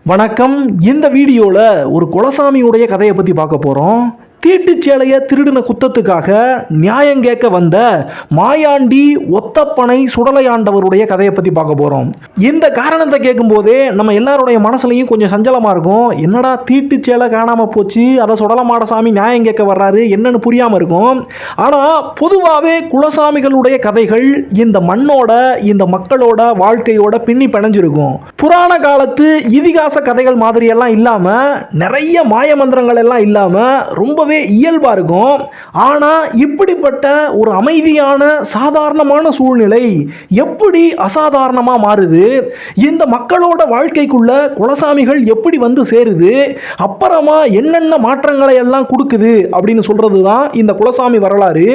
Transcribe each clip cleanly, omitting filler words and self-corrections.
வணக்கம். இந்த வீடியோல ஒரு குலசாமியுடைய கதையை பத்தி பார்க்க போறோம். தீட்டுச்சேலைய திருடின குத்தத்துக்காக நியாயம் கேட்க வந்த மாயாண்டி ஒத்தப்பனை சுடலையாண்டவருடைய கதையை பத்தி பார்க்க போறோம். இந்த காரணத்தை கேட்கும் போதே நம்ம எல்லாருடைய மனசுலையும் கொஞ்சம் சஞ்சலமா இருக்கும். என்னடா தீட்டுச்சேலை காணாம போச்சு, அதை சுடலமாடசாமி நியாயம் கேட்க வர்றாரு, என்னன்னு புரியாம இருக்கும். ஆனா பொதுவாகவே குலசாமிகளுடைய கதைகள் இந்த மண்ணோட இந்த மக்களோட வாழ்க்கையோட பின்னி பிணைஞ்சிருக்கும். புராண காலத்து இதிகாச கதைகள் மாதிரி எல்லாம் இல்லாம, நிறைய மாயமந்திரங்கள் எல்லாம் இல்லாம ரொம்பவே இயல்பா இருக்கும். ஆனா இப்படிப்பட்ட ஒரு அமைதியான சாதாரணமான சூழ்நிலை எப்படி அசாதாரணமா மாறுது, இந்த மக்களோட வாழ்க்கைக்குள்ள குலசாமிகள் எப்படி வந்து சேருது, அப்புறமா என்னென்ன மாற்றங்களை எல்லாம் கொடுக்குது அப்படின்னு சொல்றது தான் இந்த குலசாமி வரலாறு.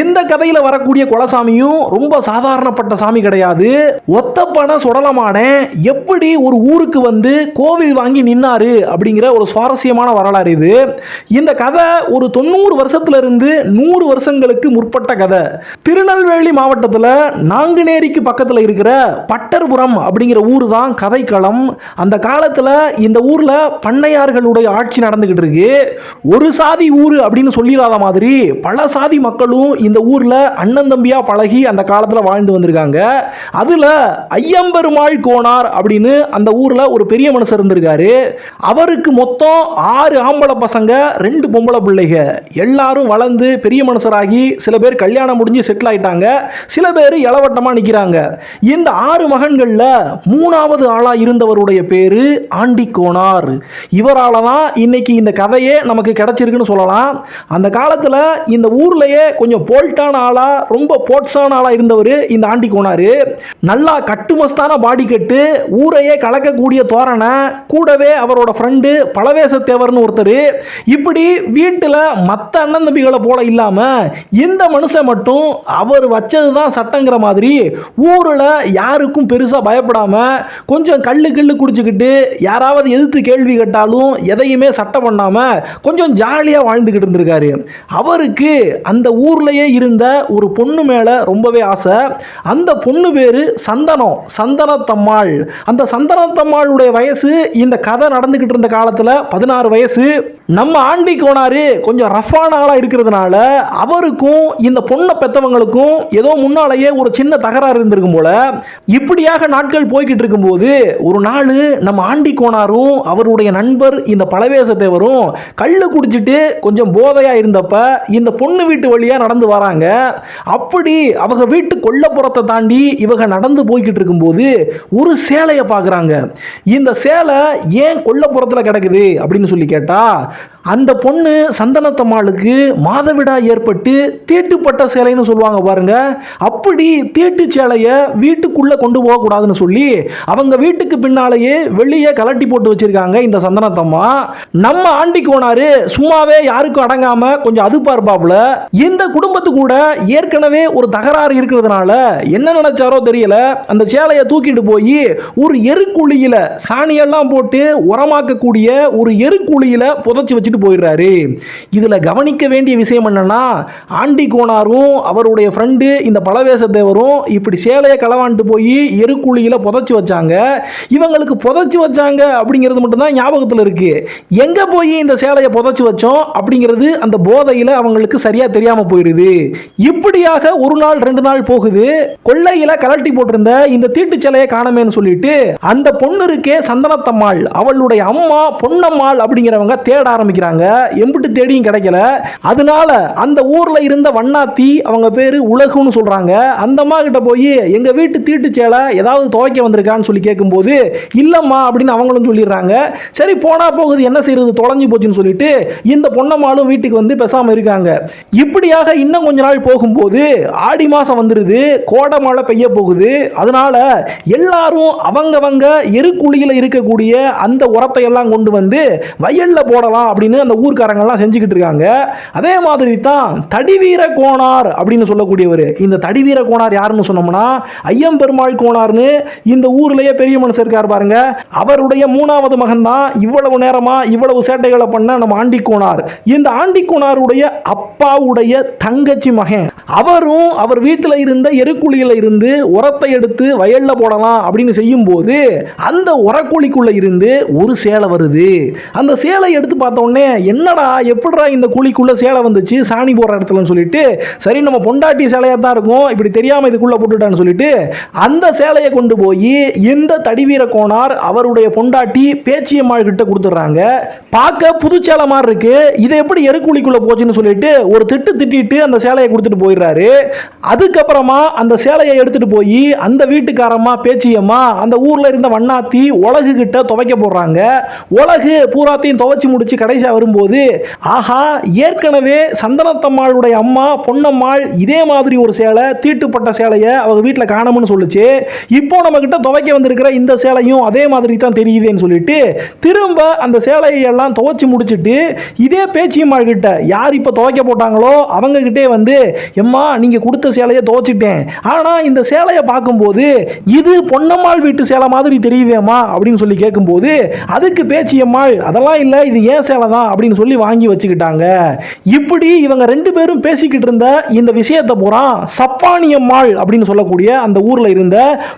இந்த கதையில வரக்கூடிய குலசாமியும் ரொம்ப சாதாரணப்பட்ட சாமி கிடையாது. ஒத்தப்பன சுடலமான எப்படி ஒரு ஊருக்கு வந்து கோவில் வாங்கி நின்னாரு அப்படிங்கிற ஒரு சுவாரஸ்யமான வரலாறு இது. இந்த கதை ஒரு 90 வருஷத்துல இருந்து 100 வருஷங்களுக்கு முற்பட்ட கதை. திருநெல்வேலி மாவட்டத்தில் நாங்குநேரிக்கு பக்கத்தில் இருக்கிற பட்டர்புரம் அப்படிங்கிற ஊர் தான் கதைக்களம். அந்த காலத்தில் இந்த ஊர்ல பண்ணையார்களுடைய ஆட்சி நடந்துகிட்டு இருக்கு. ஒரு சாதி ஊர் அப்படின்னு சொல்லிடாத மாதிரி பல சாதி மக்களும் இந்த ஊர்ல அண்ணன் தம்பியா பழகி அந்த காலத்தில் வாழ்ந்து வந்திருக்காங்க. அதுல ஐயம்பெருமாள் கோனார் அப்படின்னு அந்த ஊர்ல ஒரு பெரிய மனுஷர் இருந்திருக்காரு. அவருக்கு மொத்தம் 6 ஆம்பளை பசங்க, 2 பொம்பளை பிள்ளைங்க. எல்லாரும் வளர்ந்து பெரிய மனுஷராகி சில பேர் கல்யாணம் முடிஞ்சு செட்டில் ஆயிட்டாங்க, சில பேர் இளவட்டமா நிக்கிறாங்க. இந்த 6 மகன்கள்ல 3வது ஆளா இருந்தவருடைய பேரு ஆண்டி கோனார். இவரால தான் இன்னைக்கு இந்த கதையே நமக்கு கிடைச்சிருக்குன்னு சொல்லலாம். அந்த காலத்துல இந்த ஊர்லயே கொஞ்சம் போல்ட்டான ஆளா, ரொம்ப போட்ஸான ஆளா இருந்தவர் இந்த ஆண்டி கோனார். நல்லா கட்டுமஸ்தான பாடி கட்டு, ஊரையே கலக்கக்கூடிய தோரணை, கூடவே அவரோட ஃப்ரெண்டு பழவேசத்தேவர்னு ஒருத்தர். இப்படி வீட்டில் மற்ற அண்ணன் தம்பிகளை போல இல்லாம இந்த மனுஷன் மட்டும் அவர் வச்சதுதான் சட்டங்கிற மாதிரி ஊரில் யாருக்கும் பெருசா பயப்படாம கொஞ்சம் கல்லு குடிச்சுக்கிட்டு யாராவது எதிர்த்து கேள்வி கேட்டாலும் எதையுமே சட்டம் பண்ணாம கொஞ்சம் ஜாலியா வாழ்ந்துகிட்டு இருந்திருக்காரு. அவருக்கு அந்த ஊர்லயே இருந்த ஒரு பொண்ணு மேல ரொம்பவே ஆசை. அந்த பொண்ணு பேரு சந்தனத்தம்மாள். அந்த சந்தனத்தம்மாளுடைய வயசு இந்த கதை நடந்துகிட்டு இருந்த காலத்துல 16 வயசு. நம்ம ஆண்டி கோனாரு கொஞ்சம் ரஃபான ஆளா இருக்கிறதுனால அவருக்கும் இந்த பொண்ணை பெத்தவங்களுக்கும் ஏதோ முன்னாலேயே ஒரு சின்ன தகராறு இருந்திருக்கும் போல. இப்படியாக நாட்கள் போய்கிட்டு இருக்கும்போது ஒரு நாள் நம்ம ஆண்டி கோனாரும் அவருடைய நண்பர் இந்த பழவேசத்தேவரும் கள்ளு குடிச்சிட்டு கொஞ்சம் போதையா இருந்தப்ப இந்த பொண்ணு வீட்டு வழியா நடந்து வராங்க. அப்படி அவங்க வீட்டு கொல்லப்புறத்தை தாண்டி இவங்க நடந்து போய்கிட்டு இருக்கும்போது ஒரு சேலையை பார்க்குறாங்க. இந்த சேலை ஏன் கொல்லப்புறத்தில் கிடக்குது அப்படின்னு சொல்லி கேட்டா, அந்த பொண்ணு சந்தனத்தம்மாளுக்கு மாதவிடா ஏற்பட்டு தீட்டுப்பட்ட சேலைன்னு சொல்லுவாங்க பாருங்க. அப்படி தீட்டு சேலையை வீட்டுக்குள்ள கொண்டு போகக்கூடாதுன்னு சொல்லி அவங்க வீட்டுக்கு பின்னாலேயே வெளியே கலட்டி போட்டு வச்சிருக்காங்க இந்த சந்தனத்தம்மா. நம்ம ஆண்டி கோனாரு சும்மாவே யாருக்கும் அடங்காம கொஞ்சம் அது பார்ப்பாப்புல. இந்த குடும்பத்து கூட ஏற்கனவே ஒரு தகராறு இருக்கிறதுனால என்ன நினைச்சாரோ தெரியல, அந்த சேலையை தூக்கிட்டு போய் ஒரு எருக்குழியில சாணியெல்லாம் போட்டு உரமாக்கக்கூடிய ஒரு எருக்குழியில புதைச்சு வச்சுட்டு போயிடுறாரு. இதுல கவனிக்க வேண்டிய விஷயம் என்னன்னா, ஆண்டி கோனாரும் அவருடைய ஃப்ரெண்டு இந்த பழவேசத்தேவரும் இப்படி சேலையை களவாண்டு போய் எருக்குழியில புதைச்சு வச்சாங்க. இவங்களுக்கு புதைச்சு வச்சாங்க அப்படிங்கிறது மட்டும்தான் ஞாபகத்தில் இருக்கு. எங்க போய் இந்த சேலையை புதைச்சு வச்சோம் அப்படிங்கிறது அந்த போதையில அவங்களுக்கு சரியா தெரியாம போயிருது. இப்படியாக ஒரு நாள் 2 நாள் போகுது. கொள்ளையில கலட்டி போட்டிருந்த இந்த தீட்டு சேலையை காணமேன்னு சொல்லிட்டு அந்த பொண்ணு இருக்கே சந்தனத்தம்மாள், அவளுடைய அம்மா பொன்னம்மாள் அப்படிங்கிறவங்க தேட ஆரம்பிக்கிறாங்க. எம்பிட்டு தேடியும் கிடைக்கல. அதனால அந்த ஊர்ல இருந்த வண்ணாத்தி, அவங்க பேரு உலகுன்னு சொல்றாங்க, அந்த அம்மா கிட்ட போய் எங்க வீட்டு தீட்டு சேலை ஏதாவது துவைக்க வந்திருக்கான்னு சொல்லி கேட்கும்போது இல்லம்மா அப்படின்னு அவங்களும் சொல்லிடுறாங்க. சரி போனா போகுது, என்ன செய்யறது, தொலைஞ்சு போச்சுன்னு சொல்லிட்டு இந்த பொன்னம்மாளும் வீட்டுக்கு வந்து பேசாம இருக்காங்க. இப்படியாக இன்னும் கொஞ்ச நாள் போகும்போது ஆடி மாசம் வந்துருது, கோடை மழை பெய்ய போகுது. அதனால எல்லாரும் அவங்கவங்க எருக்குழியில இருக்கக்கூடிய அந்த உரத்தை எல்லாம் கொண்டு வந்து வயல்ல போடலாம் அப்படின்னு அப்படின்னு அந்த ஊர்க்காரங்கெல்லாம் செஞ்சுக்கிட்டு இருக்காங்க. அதே மாதிரி தான் தடிவீர கோனார் அப்படின்னு சொல்லக்கூடியவர். இந்த தடிவீர கோனார் யாருன்னு சொன்னோம்னா ஐயம்பெருமாள் கோனார்னு இந்த ஊர்லயே பெரிய மனுஷர் இருக்கார் பாருங்க, அவருடைய 3வது மகன் தான் இவ்வளவு நேரமா இவ்வளவு சேட்டைகளை பண்ண நம்ம ஆண்டி கோனார். இந்த ஆண்டி கோனாருடைய அப்பாவுடைய தங்கச்சி மகன். அவரும் அவர் வீட்டில் இருந்த எருக்குழியில இருந்து உரத்தை எடுத்து வயல்ல போடலாம் அப்படின்னு செய்யும் போது அந்த உரக்குழிக்குள்ள இருந்து ஒரு சேலை வருது. அந்த சேலை எடுத்து பார்த்த உடனே என்னடா எப்படிடா இந்த குழிக்குள்ள சேலை வந்துச்சு சாணி போடுற இடத்துலன்னு சொல்லிட்டு, சரி நம்ம பொண்டாட்டி சேலையா தான் இருக்கும், இப்படி தெரியாம இதுக்குள்ள போட்டுட்டான்னு சொல்லிட்டு அந்த சேலையை கொண்டு போய் இந்த தடிவீர கோனார் அவருடைய பொண்டாட்டி பேச்சியம்மாள் கிட்ட கொடுத்துறாங்க. பார்க்க புது சேலை மாதிரி இருக்கு, இதை எப்படி எருக்குழிக்குள்ள போச்சுன்னு சொல்லிட்டு ஒரு திட்டிட்டு அந்த சேலையை கொடுத்துட்டு போயிடுறாரு. அதுக்கப்புறமா அந்த சேலையை எடுத்துட்டு போய் அந்த வீட்டுக்காரம்மா பேச்சியம்மா அந்த ஊர்ல இருந்த வண்ணாத்தி உலகு கிட்ட துவைக்க போடுறாங்க. உலகு பூராத்தையும் துவைச்சு முடிச்சு கடைசியா வரும்போது, ஆஹா ஏற்கனவே சந்தனத்தம்மாளுடைய அம்மா பொன்னம்மாள் இதே மாதிரி ஒரு சேலை தீட்டுப்பட்ட சேலையை அவங்க வீட்டில் காணோம்னு சொல்லுச்சு. இப்போ நம்ம கிட்ட துவைக்க வந்திருக்கிற இந்த சேலையும் அதே மாதிரி தான் தெரியுதுன்னு சொல்லிட்டு திரும்ப அந்த சேலையை எல்லாம் துவைச்சு முடிச்சுட்டு இதே பேச்சியம்மாள் கிட்ட யார் இப்போ துவைக்க போட்டாங்களோ அவங்க கிட்டே வந்து, எம்மா நீங்க கொடுத்த சேலையை துவைச்சிட்டேன், ஆனா இந்த சேலையை பார்க்கும்போது இது பொன்னம்மாள் வீட்டு சேலை மாதிரி தெரியுதேம்மா அப்படின்னு சொல்லி கேட்கும்போது அதுக்கு பேச்சியம்மாள் அதெல்லாம் இல்லை இது ஏன் சேலை தான் அப்படின்னு சொல்லி வாங்கி வச்சுக்கிட்டாங்க. இப்படி இவங்க 2 பேரும் பேசிக்கிட்டு இருந்த இந்த விஷயத்தை பூரா சப்பானியம்மாள் அப்படின்னு சொல்லக்கூடிய அந்த ஊர்ல இருந்த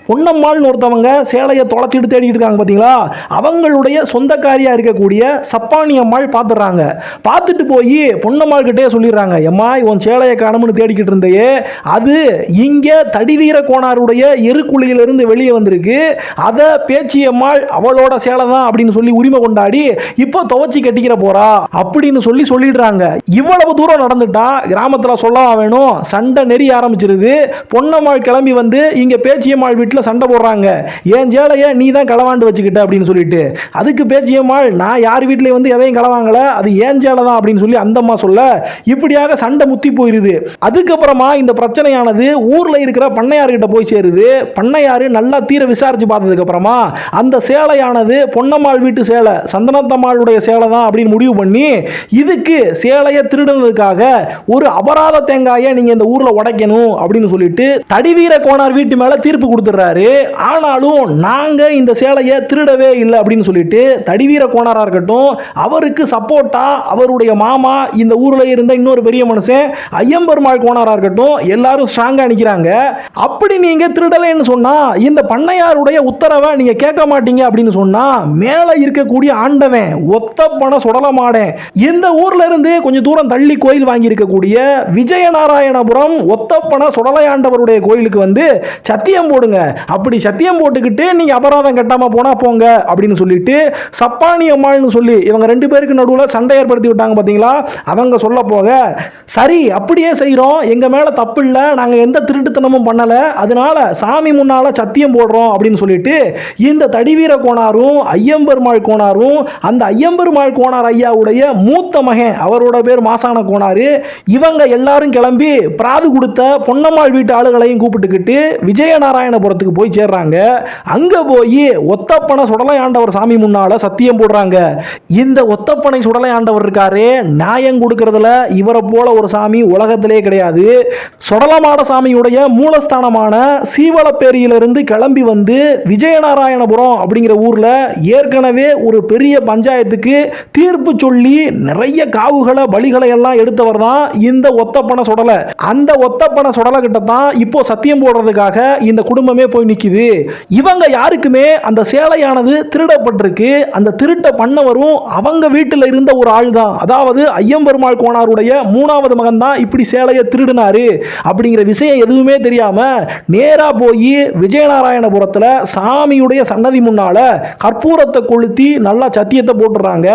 பொன்னம்மாள்னு ஒருத்தவங்க சேலையை தொலைச்சிட்டு தேடிட்டு இருக்காங்க பாத்தீங்களா, அவங்களுடைய சொந்தக்காரியா இருக்கக்கூடிய சப்பானியம்மாள் பார்த்துறாங்க. பார்த்துட்டு போய் பொன்னம்மாள் கிட்டே சொல்லிடுறாங்க, எம்மா உன் சேலையை காணோம்னு தேடிக்கிட்டு இருந்தையே அது இங்க தடிவீர கோனாருடைய எருக்குழியிலிருந்து வெளியே வந்திருக்கு, அதை பேச்சியம்மாள் அவளோட சேலை தான் அப்படின்னு சொல்லி உரிமை கொண்டாடி இப்போ துவச்சி கட்டிக்கிற போறா அப்படின்னு சொல்லிடுறாங்க. இவ்வளவு தூரம் நடந்துட்டா கிராமத்தில் சொல்லவா வேணும், சண்டை நெறி ஆரம்பிச்சிருது. பொன்னம்மாள் கிளம்பி வந்து இங்க பேச்சியம்மாள் வீட்டில் சண்டை போடுறாங்க, என் சேலையை நீ தான் களவாண்டு வச்சுக்கிட்ட அப்படின்னு சொல்லிட்டு. அதுக்கு பேச்சியம்மாள் நான் யார் வீட்டிலையும் வந்து எதையும் களவாங்கல, அது ஏன் சேலை தான் அப்படின்னு சொல்லி அந்த அம்மா சொல்ல இப்படியாக சண்டை முத்தி போயிருது. அதுக்கப்புறமா இந்த பிரச்சனையானது ஊர்ல இருக்கிற பண்ணையார்கிட்ட போய் சேருது. பண்ணையாரு நல்லா தீர விசாரிச்சு பார்த்ததுக்கு அப்புறமா அந்த சேலையானது பொன்னம்மாள் வீட்டு சேலை சந்தனத்தம்மாளுடைய சேலை தான் அப்படின்னு முடிவு பண்ணி இதுக்கு சேலையை திருடுனதுக்காக ஒரு அபராத தேங்காயை நீங்க இந்த ஊர்ல உடைக்கணும் அப்படின்னு சொல்லிட்டு தடிவீர கோனார் வீட்டு மேல தீர்ப்பு கொடுத்துறாரு. ஆனாலும் நாங்க இந்த சேலையை திருடவே இல்லை அப்படின்னு சொல்லிட்டு தடிவீர கோனாரா இருக்கட்டும் அவருக்கு சப்போர்ட்டா அவருடைய மாமா இந்த ஊர்ல இருந்த இன்னொரு பெரிய மனுஷன் ஐயம்பெருமாள் கோனாரா இருக்கட்டும் எல்லாரும் ஸ்ட்ராங்கா நிக்கிறாங்க. அப்படி நீங்க திருடலைன்னு சொன்னா இந்த பண்ணையாருடைய உத்தரவை நீங்க கேட்க மாட்டீங்க அப்படின்னு சொன்னா மேல இருக்கக்கூடிய ஆண்டவன் ஒத்தப்பன சுடலமாடேன் இந்த ஊர்ல இருந்து கொஞ்சம் தூரம் தள்ளி கோயில் வாங்கி இருக்கக்கூடிய விஜயநாராயணபுரம் ஒத்தப்பன சுடலையாண்டவருடைய கோயிலுக்கு வந்து சத்தியம் போடுங்க, அப்படி சத்தியம் போட்டுக்கிட்டு நீங்க அபராதம் கட்டாம போனா போங்க அப்படின்னு சொல்லிட்டு சப்பானி அம்மாள்னு சொல்லி இவங்க 2 பேருக்கு நடுவில் சண்டை ஏற்படுத்தி விட்டாங்க பாத்தீங்களா. அவங்க சொல்ல போக சரி அப்படியே செய்யறோம், எங்க மேல தப்பு இல்லை, நாங்க எந்த திருட்டுத்தனமும் பண்ணல, அதனால சாமி முன்னால சத்தியம் போடுறோம் அப்படின்னு சொல்லிட்டு இந்த தடிவீர கோனாரும் ஐயம்பெருமாள் கோனாரும் அந்த ஐயம்பெருமாள் கோனார் ஐயாவுடைய மூத்த மகன் அவரோட பேர் மாசான கோனாரு இவங்க எல்லாரும் கிளம்பி பிராது கொடுத்த பொன்னம்மாள் வீட்டு ஆளுகளையும் கூப்பிட்டுக்கிட்டு விஜயநாராயணபுரத்துக்கு போய் சேர்றாங்க. அங்க போய் ஒத்தப்பனை சுடலையாண்டவர் சாமி முன்னால சத்தியம் போடுறாங்க. இந்த ஒத்தப்பனை சுடலையாண்டவர் இருக்காரே நியாயம் கொடுக்கறதுல இவரை போல ஒரு சாமி உலகத்திலே கிடையாது. சுடலமாட சாமியுடைய மூலஸ்தானமான சீவலப்பேரியிலிருந்து கிளம்பி வந்து விஜயநாராயணபுரம் அப்படிங்கிற ஊர்ல ஏற்கனவே ஒரு பெரிய பஞ்சாயத்துக்கு தீர்ப்பு சொல்லி நிறைய காவுகளை பலிகளை எல்லாம் எடுத்தவர் தான் இந்த ஒத்தப்பனை சுடலை. அந்த ஒத்தப்பனை சுடலை கிட்ட தான் இப்போ சத்தியம் போடுறதுக்காக இந்த குடும்பமே போய் நிக்குது. இவங்க யாருக்குமே அந்த சேலையானது திருடப்பட்டிருக்கு. அந்த திருட்ட பண்ணவரும் அவங்க வீட்டில் இருந்த ஒரு ஆள் தான், அதாவது ஐயம்பெருமாள் கோனாருடைய 3வது மகன் தான் இப்படி சேலையை திருடினாரு அப்படிங்கிற விஷயம் எதுவுமே தெரியாம நேரா போய் விஜயநாராயணபுரத்தில் சாமியுடைய சன்னதி முன்னால கற்பூரத்தை கொளுத்தி நல்லா சத்தியத்தை போட்டுறாங்க.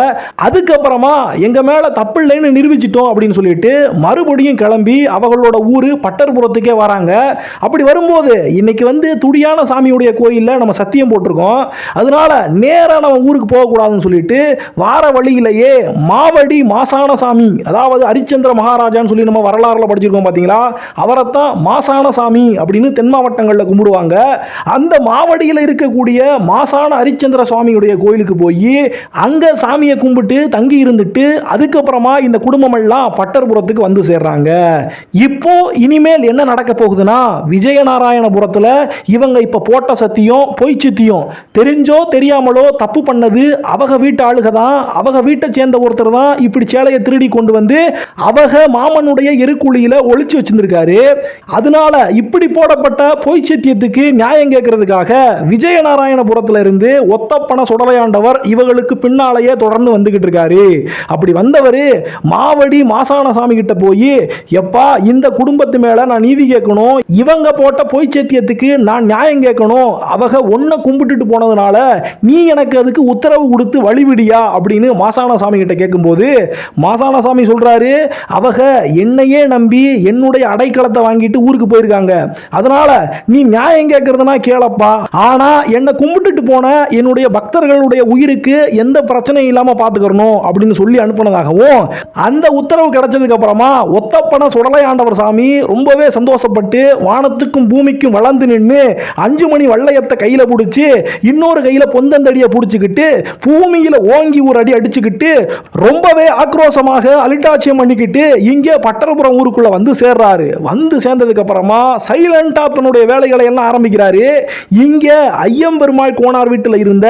அதுக்கப்புறமா எங்க மேல தப்பு இல்லைன்னு நிரூபிச்சிட்டோம் அப்படின்னு சொல்லிட்டு மறுபடியும் கிளம்பி அவங்களோட ஊரு பட்டர்புரத்துக்கே வராங்க. அப்படி வரும்போது இன்னைக்கு வந்து துடியான சாமியுடைய கோயில்ல நம்ம சத்தியம் போட்டிருக்கோம், அதனால நேரா நம்ம ஊருக்கு போகக்கூடாதுன்னு சொல்லிட்டு வார வழியிலேயே மாவடி மாசான சாமி, அதாவது ஹரிச்சந்திர மகாராஜான்னு சொல்லி நம்ம வரலாறுல படிச்சிருக்கோம் பாத்தீங்களா, அவரைத்தான் மாசான சாமி அப்படின்னு தென் மாவட்டங்களில் கும்பிடுவாங்க. அந்த மாவடியில் இருக்கக்கூடிய மாசான ஹரிச்சந்திர சுவாமியுடைய கோயிலுக்கு போய் அங்க சாமியை கும்பிட்டு தங்கி இருந்துட்டு அதுக்கப்புறமா இந்த குடும்பம் எல்லாம் பட்டர்புரத்துக்கு வந்து சேர்றாங்க. இப்போ இனிமேல் என்ன நடக்க போகுதுன்னா, விஜயநாராயணபுரத்துல இவங்க இப்ப போட்ட சத்தியம் பொய் சத்தியம். தெரிஞ்சோ தெரியாமலோ தப்பு பண்ணது அவங்க வீட்டு ஆளுக தான். அவங்க வீட்டை சேர்ந்த ஒருத்தர் தான் இப்படி சேலையை திருடி கொண்டு வந்து அவங்க மாமனுடைய எருக்குழியில ஒளிச்சு வச்சிருந்திருக்காரு. அதனால இப்படி போடப்பட்ட பொய் சத்தியத்துக்கு நியாயம் கேட்கறதுக்காக விஜயநாராயணபுரத்துல இருந்து ஒத்தப்பன சுடலையாண்டவர் இவங்களுக்கு பின்னாலேயே தொடர்ந்து வந்துகிட்டு இருக்காரு. அப்படி வந்தவர் மாவடி மாசாணசாமி கிட்ட போய், எப்பா இந்த குடும்பத்து மேல நான் நீதி கேட்கணும், இவங்க போட்ட பொய் சத்தியத்துக்கு நான் நியாயம் கேட்கணும், அவங்க ஒன்ன கும்பிட்டுட்டு போனதுனால நீ எனக்கு அதுக்கு உத்தரவு கொடுத்து வழிவிடியா அப்படின்னு மாசாணசாமி கிட்ட கேட்கும்போது மாசாணசாமி சொல்றாரு, அவங்க என்னையே நம்பி என்னுடைய அடைக்கலத்தை வாங்கிட்டு ஊருக்கு போயிருக்காங்க. அதனால நீ நியாயம் கேட்கறதுனா கேளப்பா, ஆனா என்னை கும்பிட்டுட்டு போன என்னுடைய பக்தர்களுடைய உயிருக்கு எந்த பிரச்சனையும் இல்லாம பாத்துக்கணும் அப்படின்னு சொல்லி அனுப்பினதாகவும், அந்த உத்தரவு கிடைச்சதுக்கு அப்புறமா ஒத்தப்பன சுடலையாண்டவர் சாமி ரொம்பவே சந்தோஷப்பட்டு வானத்துக்கும் பூமிக்கும் வளர்ந்து நின்று 5 மணி வள்ளையத்தை கையில பிடிச்சி இன்னொரு கையில பொந்தந்தடியை பிடிச்சிக்கிட்டு பூமியில ஓங்கி ஒரு அடி அடிச்சுக்கிட்டு ரொம்பவே ஆக்ரோஷமாக அலிட்டாட்சியம் பண்ணிக்கிட்டு இங்கே பட்டர்புரம் ஊருக்குள்ள வந்து சேர்றாரு. வந்து சேர்ந்ததுக்கு அப்புறமா சைலண்டா தன்னுடைய வேலைகளை எல்லாம் ஆரம்பிக்கிறாரு. இங்க ஐயம்பெருமாள் கோனார் வீட்டில் இருந்த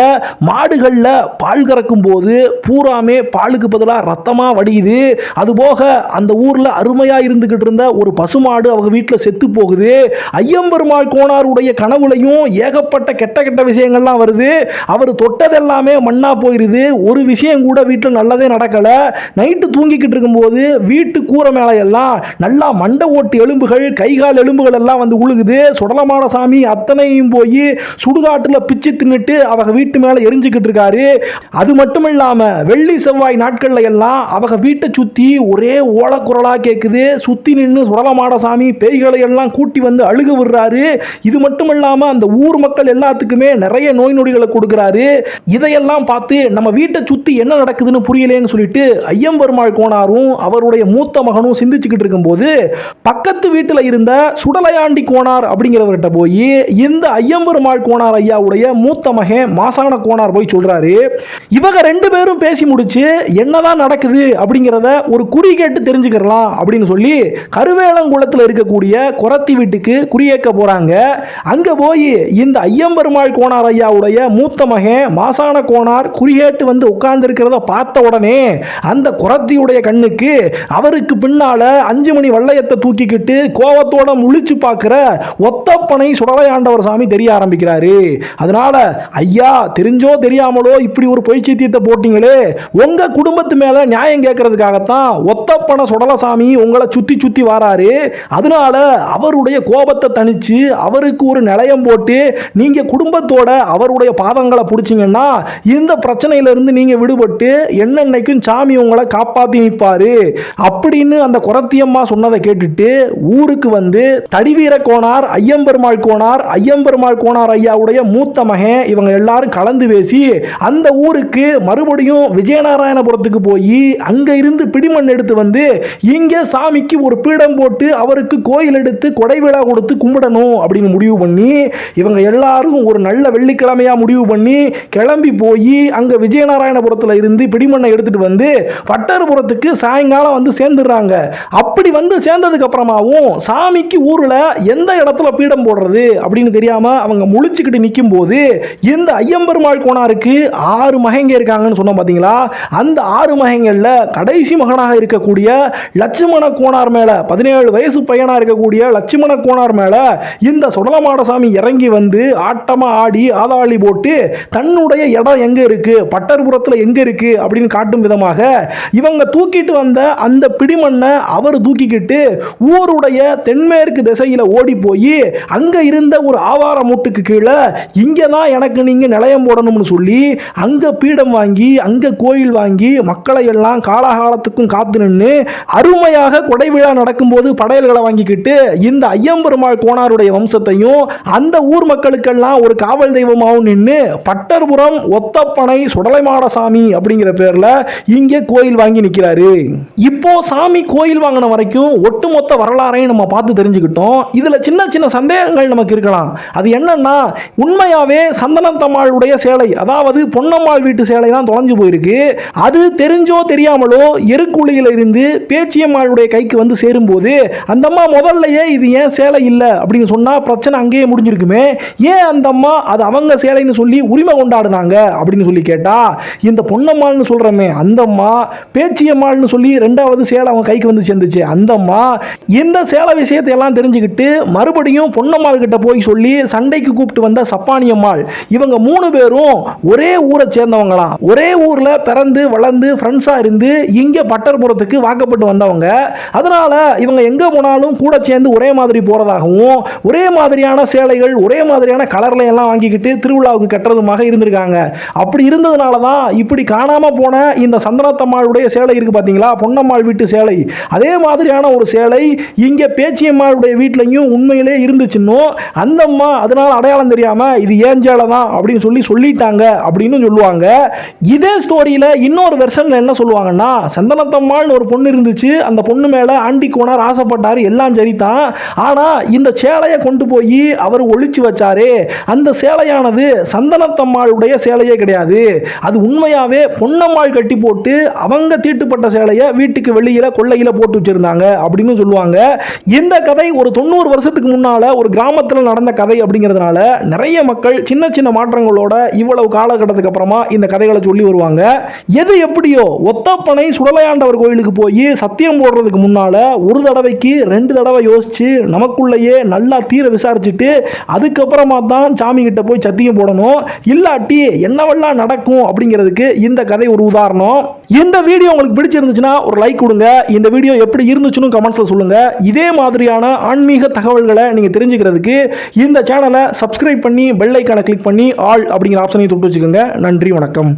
மாடுகள்ல பால் கறக்கும் போது பூராமே பாலுக்கு பதிலாக ரத்தமா வடியுது. அதுபோக அந்த ஊர்ல அருமையா இருந்துகிட்டு இருந்த ஒரு பசுமாடு அவங்க வீட்டில் செத்து போகுது. ஐயம்பெருமாள் கோனாருடைய கனவுலையும் ஏகப்பட்ட கெட்ட கெட்ட விஷயங்கள்லாம் வருது. அவர் தொட்டதெல்லாமே மண்ணா போயிருது. ஒரு விஷயம் கூட வீட்டில் நல்லதே நடக்கல. நைட்டு தூங்கிக்கிட்டு இருக்கும்போது வீட்டு கூரை மேல எல்லாம் நல்லா மண்டை ஓட்டு எலும்புகள் கைகால் எலும்புகள் எல்லாம் வந்து உழுகுது. சுடலமான சாமி அத்தனையும் போய் சுடுகாட்டுல பிச்சு தின்னுட்டு அவங்க வீட்டு மேல எரிஞ்சுக்கிட்டு இருக்காரு. அது மட்டும் இல்லாம வெள்ளி செவ்வாய் நாட்கள்ல எல்லாம் அவங்க வீட்டை சுத்தி ஒரே ஓலக்குரலா கேட்குது. சுத்தி நின்று சுடலமான சாமி பேய்களை எல்லாம் கூட்டி வந்து அழுக விடுறாரு. இது மட்டும் இல்லாம அந்த ஊர் மக்கள் எல்லாத்துக்குமே நிறைய நோய் நொடிகளை கொடுக்கிறாரு. இதையெல்லாம் பார்த்து நம்ம வீட்டை சுத்தி என்ன நடக்குதுன்னு புரியலேன்னு சொல்லிட்டு ஐயம்பெருமாள் கோனாரும் அவருடைய மூத்த மகனும் சிந்திச்சுக்கிட்டு இருக்கும்போது பக்கத்து வீட்டில் இருந்த சுடலையாண்டி கோனார் அப்படிங்கிறவர்கிட்ட போய் இந்த ஐயம்பெருமாள் கோனார் ஐயாவுடைய மூத்த மகன் மாசான கோனார் போய் சொல்றாரு, இவங்க 2 பேரும் பேசி முடிச்சு என்னதான் நடக்குது அப்படிங்கிறத ஒரு குறி கேட்டு தெரிஞ்சுக்கலாம் அப்படின்னு சொல்லி கருவேலங்குளத்தில் இருக்கக்கூடிய குரத்தி வீட்டுக்கு குறியேக்க போறாங்க. அங்க போய் இந்த ஐயம்பெருமாள் கோனார் ஐயாவுடைய மூத்த மகன் மாசான கோனார் குறியேட்டு வந்து உட்கார்ந்து இருக்கிறத பார்த்த உடனே அந்த குரத்தியுடைய கண்ணுக்கு அவருக்கு பின்னால 5 மணி வள்ளையத்தை தூக்கிக்கிட்டு கோவத்தோட முழிச்சு பார்க்கிற ஒத்தப்பனை சுடலையாண்டவர் சாமி தெரிய ஆரம்பிக்கிறாரு. அதனால ஐயா தெரிஞ்சோ தெரியாமலோ இப்படி ஒரு பொய்ச்சித்தியத்தை போட்டீங்களே, உங்க குடும்பத்து மேல நியாயம் கேட்கறதுக்காகத்தான் ஒத்தப்பன சுடலசாமி உங்களை சுத்தி சுத்தி வராரு. அதனால அவருடைய கோபத்தை தணிச்சு அவருக்கு ஒரு நிலையம் போட்டு நீங்க குடும்பத்தோட அவருடைய பாதங்களை பிடிச்சிங்கன்னா இந்த பிரச்சனையிலிருந்து நீங்க விடுபட்டு என்னன்னைக்கும் சாமி உங்களை காப்பாத்தி நிற்பாரு அப்படின்னு அந்த குரத்தியம்மா சொன்னதை கேட்டுட்டு ஊருக்கு வந்து தடிவீர கோனார் ஐயம்பெருமாள் கோனார் ஐயாவுடைய மூத்த மகன் இவங்க எல்லாரும் கலந்து பேசி அந்த ஊருக்கு மறுபடியும் விஜயநாராயணபுரத்துக்கு போய் அங்க இருந்து பிடிமண் எடுத்து வந்து இங்க சாமிக்கு ஒரு பீடம் போட்டு அவருக்கு கோயில் எடுத்து கொடை விழா கொடுத்து கும்பிடணும் அப்படின்னு முடிவு பண்ணி இவங்க எல்லாரும் ஒரு நல்ல வெள்ளிக்கிழமையா முடிவு பண்ணி கிளம்பி போய் அங்க விஜயநாராயணபுரத்துல இருந்து பிடிமண்ணை எடுத்துட்டு வந்து பட்டர்புரத்துக்கு சாயங்காலம் வந்து சேர்ந்துடுறாங்க. அப்படி வந்து சேர்ந்ததுக்கு அப்புறமாவும் சாமிக்கு ஊர்ல எந்த இடத்துல பீடம் போடுறது அப்படின்னு தெரியாம அவங்க முழிச்சுக்கிட்டு நிற்கும் போது இந்த ஐயம்பெருமாள் கோனாருக்கு 6 மகங்க இருக்காங்கன்னு சொன்னோம் பாத்தீங்களா. அந்த 6 மகங்கள்ல கடைசி மகனாக இருக்கக்கூடிய லட்சுமண கோனார் மேல 17 வயசு பையனா இருக்கக்கூடிய லட்சுமண கோனார் மேல இந்த சுடலமாட சாமி இறங்கி வந்து ஆட்டமா ஆடி ஆதாளி போட்டு தன்னுடைய இடம் எங்க இருக்கு பட்டர்புரத்துல எங்க இருக்கு அப்படின்னு காட்டும் விதமாக இவங்க தூக்கிட்டு வந்த அந்த பிடிமண்ணை அவர் தூக்கிக்கிட்டு ஊருடைய தென்மேற்கு திசையில ஓடி போய் அங்க இருந்த ஒரு ஆவார மூட்டுக்கு கீழே இங்கதான் எனக்கு நீங்க நிலையம் போடணும்னு சொல்லி அங்க பீடம் வாங்கி அங்க கோயில் வாங்கி மக்களை எல்லாம் காலகாலத்துக்கும் காத்து நின்று அருமையாக கொடை விழா நடக்கும் போது படையல்களை வாங்கிக்கிட்டு இந்த ஐயம்பெருமாள் கோனாருடைய வம்சத்தையும் அந்த ஊர் மக்களுக்கெல்லாம் ஒரு காவல் தெய்வமாகவும் நின்று பட்டர்புரம் ஒத்தப்பனை சுடலைமாட சாமி அப்படிங்கிற பேர்ல இங்கே கோயில் வாங்கி நிற்கிறாரு. இப்போ சாமி கோயில் வாங்கின வரைக்கும் ஒட்டுமொத்த வரலாறையும் நம்ம பார்த்து தெரிஞ்சுக்கிட்டோம். இதுல சின்ன சின்ன சந்தேகங்கள் நமக்கு இருக்கலாம். அது என்னன்னா, உண்மையாவே சந்தனத்தம்மாளுடைய சேலை, அதாவது பொன்னம்மாள் வீட்டு சேலை தான் தொலைஞ்சு போயிருக்கு. அது தெரிஞ்சோ தெரியாமலோ எருக்குழியில இருந்து பேச்சியம்மாளுடைய கைக்கு வந்து சேரும்போது அந்த அம்மா முதல்லயே இது ஏன் சேலை இல்லை அப்படின்னு சொன்னா பிரச்சனை அங்கேயே முடிஞ்சிருக்குமே, ஏன் அந்த அம்மா அது அவங்க சேலைன்னு சொல்லி உரிமை கொண்டாடுனாங்க அப்படின்னு சொல்லி கேட்டா, இந்த பொன்னம்மாள்னு சொல்றமே அந்த அம்மா பேச்சியம்மாள்னு சொல்லி ரெண்டாவது சேலை அவங்க கைக்கு வந்து சேர்ந்துச்சு. அந்த அம்மா இந்த சேலை விஷயத்தை எல்லாம் தெரிஞ்சுக்கிட்டு மறுபடியும் பொன்னம்மாள் கிட்ட போய் சொல்லி சண்டைக்கு கூப்பிட்டு வந்த சப்பானியம்மாள், இவங்க 3 பேரும் ஒரே ஊரை சேர்ந்தவங்களாம். ஒரே ஊர்ல பிறந்து வளர்ந்து ஃப்ரெண்ட்ஸா இருந்து இங்க பட்டர்புரத்துக்கு வாக்கப்பட்டு வந்தவங்க. அதனால இவங்க எங்க போனாலும் கூட சேர்ந்து ஒரே மாதிரி போறதாகவும் ஒரே மாதிரியான சேலைகள் ஒரே மாதிரியான கலர்ல எல்லாம் வாங்கிக்கிட்டு திருவிழாவுக்கு கட்டுறதுமாக இருந்திருக்காங்க. அப்படி இருந்ததுனால தான் இப்படி காணாம போன இந்த சந்தனத்தம்மாளுடைய சேலை இருக்கு பாத்தீங்களா, பொன்னம்மாள் வீட்டு சேலை, அதே மாதிரியான ஒரு சேலை இங்க பேச்சியம்மாளுடைய வீட்லயும் உண்மையிலே இருந்துச்சுன்னு அந்த அம்மா அதனால அடையாளம் தெரியாம இது ஏன் சேலை தான் அப்படின்னு சொல்லிட்டாங்க அப்படின்னு சொல்லுவாங்க. இதே ஸ்டோரியில இன்னொரு வெர்ஷன்ல என்ன சொல்லுவாங்கன்னா, சந்தனத்தம்மாள்னு ஒரு பொண்ணு இருந்துச்சு, அந்த பொண்ணு மேல ஆண்டி கோனார் ஆசைப்பட்டாரு, எல்லாம் சரிதான், ஆனா இந்த சேலையை கொண்டு போய் அவர் ஒளிச்சு வச்சாரே அந்த சேலையானது சந்தனத்தம்மாளுடைய சேலையே கிடையாது, அது உண்மையாவே பொன்னம்மாள் கட்டி போட்டு அவங்க தீட்டுப்பட்ட சேலையை வீட்டுக்கு வெளியில கொள்ளையில போட்டு வச்சிருந்தாங்க அப்படின்னு சொல்லுவாங்க. இந்த கதை ஒரு 90 வருஷத்துக்கு முன்னால ஒரு கிராமத்தில் நடந்த கதை அப்படிங்கிறதுனால நிறைய மக்கள் சின்ன சின்ன மாற்றங்களோட இவ்வளவு காலகட்டத்துக்கு அப்புறமா இந்த கதைகளை சொல்லி வருவாங்க. எது எப்படியோ ஒத்தப்பனை சுடலையாண்டவர் கோயிலுக்கு போய் சத்தியம் போடுறதுக்கு முன்னால ஒரு தடவைக்கு 2 தடவை யோசிச்சு நமக்குள்ளேயே நல்லா தீர விசாரிச்சுட்டு அதுக்கப்புறமா தான் சாமி கிட்ட போய் சத்தியம் போடணும், இல்லாட்டி என்னவெல்லாம் நடக்கும் அப்படிங்கிறதுக்கு இந்த கதை ஒரு உதாரணம். இந்த வீடியோ உங்களுக்கு பிடிச்சிருந்துச்சுன்னா ஒரு லைக் கொடுங்க. இந்த வீடியோ எப்படி இருந்துச்சுன்னு கமெண்ட்ஸ்ல சொல்லுங்க. இதே மாதிரியான ஆன்மீக தகவல்களை நீங்க தெரிஞ்சுக்கிறதுக்கு இந்த சேனலை சப்ஸ்கிரைப் பண்ணி பெல் ஐகானை கிளிக் பண்ணி ஆல் அப்படிங்கிற ஆப்ஷனையும் தொட்டு வச்சுக்கோங்க. நன்றி, வணக்கம்.